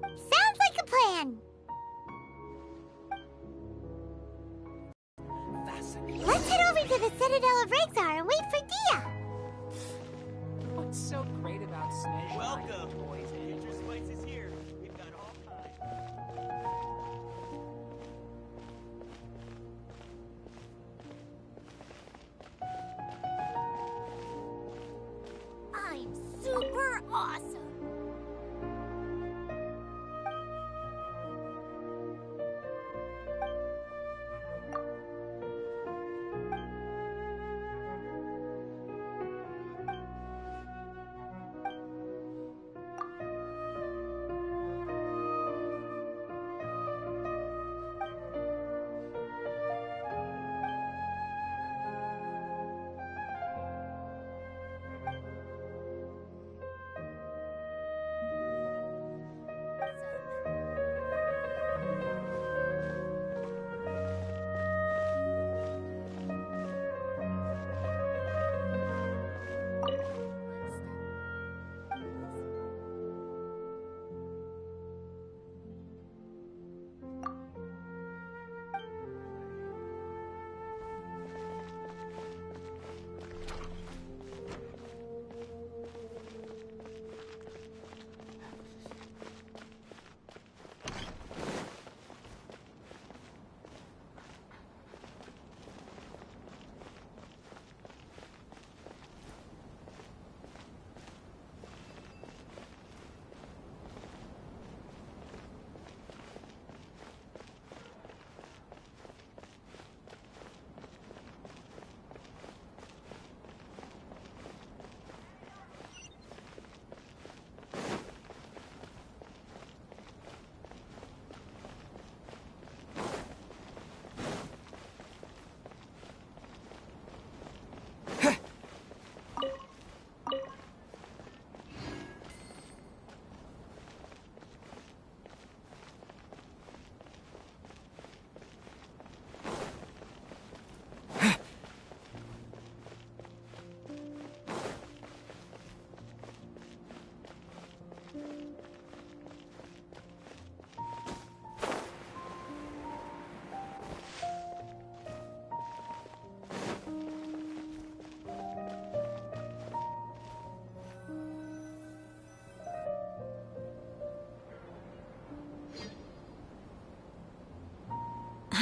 Sounds like a plan! Let's head over to the Citadel of Regzar and wait for Dia! What's so great about Snake? Welcome! Future Spice is here. We've got all kinds. I'm super awesome.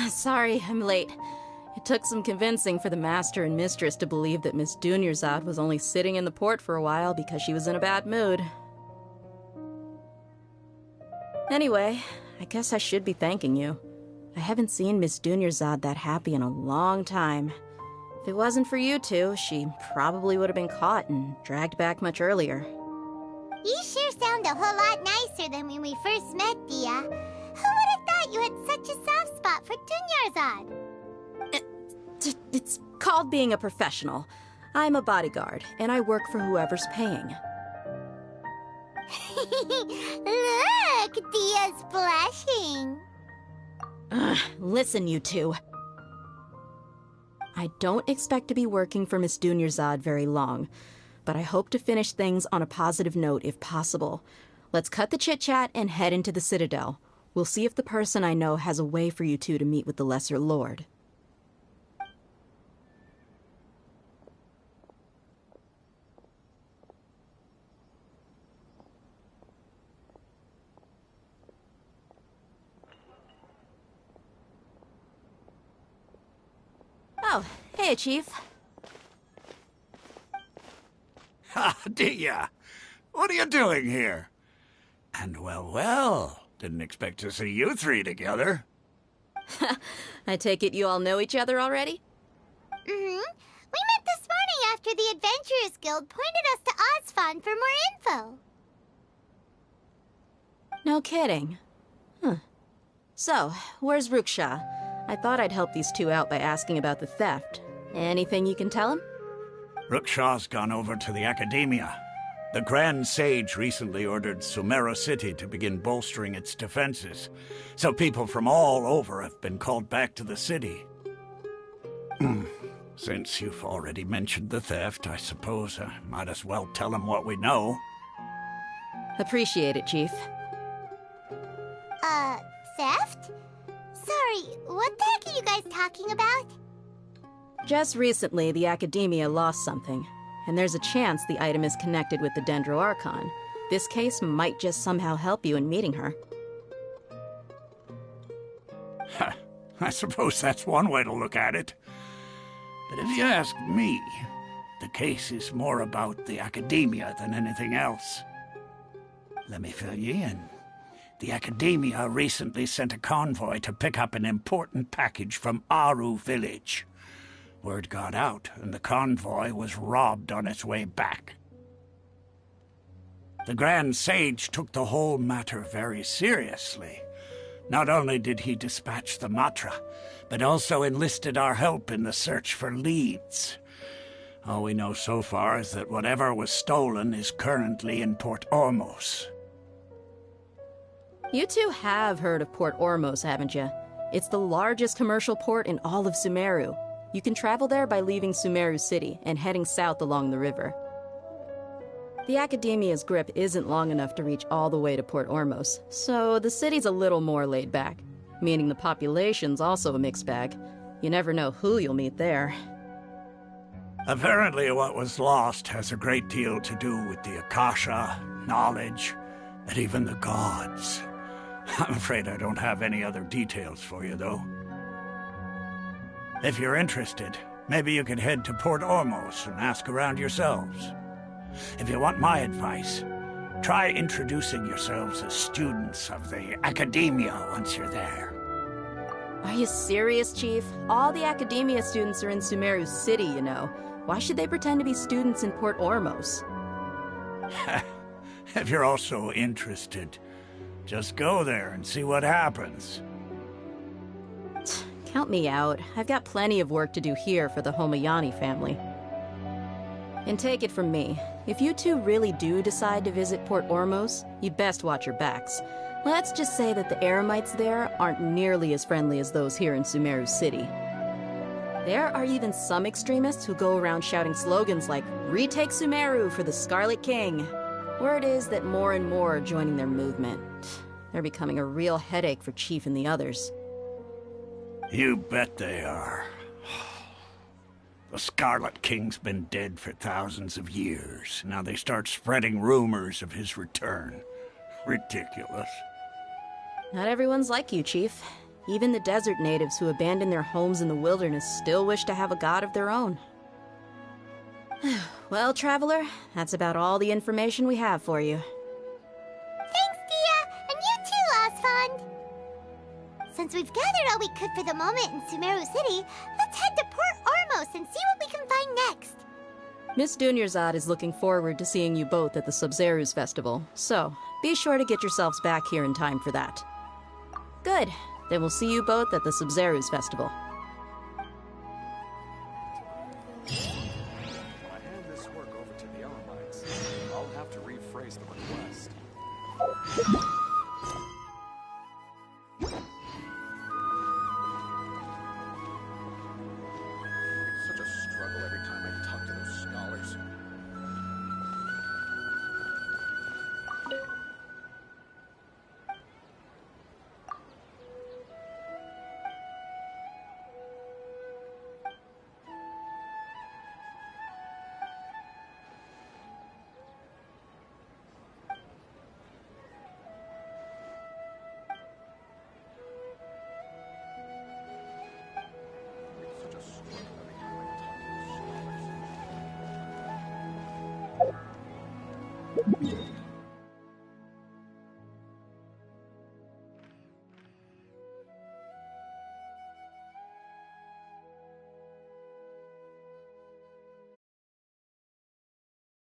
Sorry, I'm late. It took some convincing for the master and mistress to believe that Miss Dunyarzad was only sitting in the port for a while because she was in a bad mood. Anyway, I guess I should be thanking you. I haven't seen Miss Dunyarzad that happy in a long time. If it wasn't for you two, she probably would have been caught and dragged back much earlier. You sure sound a whole lot nicer than when we first met, Dia. Who would have thought you had such a soft spot for Dunyarzad? It's called being a professional. I'm a bodyguard, and I work for whoever's paying. Look, Dia's blushing. Listen, you two. I don't expect to be working for Miss Dunyarzad very long, but I hope to finish things on a positive note if possible. Let's cut the chit-chat and head into the Citadel. We'll see if the person I know has a way for you two to meet with the Lesser Lord. Oh, hey, Chief. Ha, Dia! What are you doing here? And well, didn't expect to see you three together. I take it you all know each other already? Mm-hmm. We met this morning after the Adventurers Guild pointed us to Ozfon for more info. No kidding. Huh. So, where's Ruksha? I thought I'd help these two out by asking about the theft. Anything you can tell him? Ruksha's gone over to the Academia. The Grand Sage recently ordered Sumeru City to begin bolstering its defenses, so people from all over have been called back to the city. Since you've already mentioned the theft, I suppose I might as well tell them what we know. Appreciate it, Chief. Theft? Sorry, what the heck are you guys talking about? Just recently, the Academia lost something, and there's a chance the item is connected with the Dendro Archon. This case might just somehow help you in meeting her. I suppose that's one way to look at it. But if you ask me, the case is more about the Academia than anything else. Let me fill you in. The Academia recently sent a convoy to pick up an important package from Aru village. Word got out, and the convoy was robbed on its way back. The Grand Sage took the whole matter very seriously. Not only did he dispatch the Matra, but also enlisted our help in the search for leads. All we know so far is that whatever was stolen is currently in Port Ormos. You two have heard of Port Ormos, haven't you? It's the largest commercial port in all of Sumeru. You can travel there by leaving Sumeru City and heading south along the river. The Academia's grip isn't long enough to reach all the way to Port Ormos, so the city's a little more laid back, meaning the population's also a mixed bag. You never know who you'll meet there. Apparently what was lost has a great deal to do with the Akasha, knowledge, and even the gods. I'm afraid I don't have any other details for you, though. If you're interested, maybe you could head to Port Ormos and ask around yourselves. If you want my advice, try introducing yourselves as students of the Academia once you're there. Are you serious, Chief? All the Academia students are in Sumeru City, you know. Why should they pretend to be students in Port Ormos? If you're also interested, just go there and see what happens. Count me out. I've got plenty of work to do here for the Homayani family. And take it from me, if you two really do decide to visit Port Ormos, you'd best watch your backs. Let's just say that the Eremites there aren't nearly as friendly as those here in Sumeru City. There are even some extremists who go around shouting slogans like, "Retake Sumeru for the Scarlet King." Word is that more and more are joining their movement. They're becoming a real headache for Chief and the others. You bet they are. The Scarlet King's been dead for thousands of years. Now they start spreading rumors of his return. Ridiculous. Not everyone's like you, Chief. Even the desert natives who abandoned their homes in the wilderness still wish to have a god of their own. Well, Traveler, that's about all the information we have for you. Thanks, Dia, and you too, Ozfond. Since we've gathered all we could for the moment in Sumeru City, let's head to Port Ormos and see what we can find next. Miss Dunyarzad is looking forward to seeing you both at the Sub-Zeru's festival, so be sure to get yourselves back here in time for that. Good. Then we'll see you both at the Sub-Zeru's festival. When I hand this work over to the Eremites, I'll have to rephrase the request.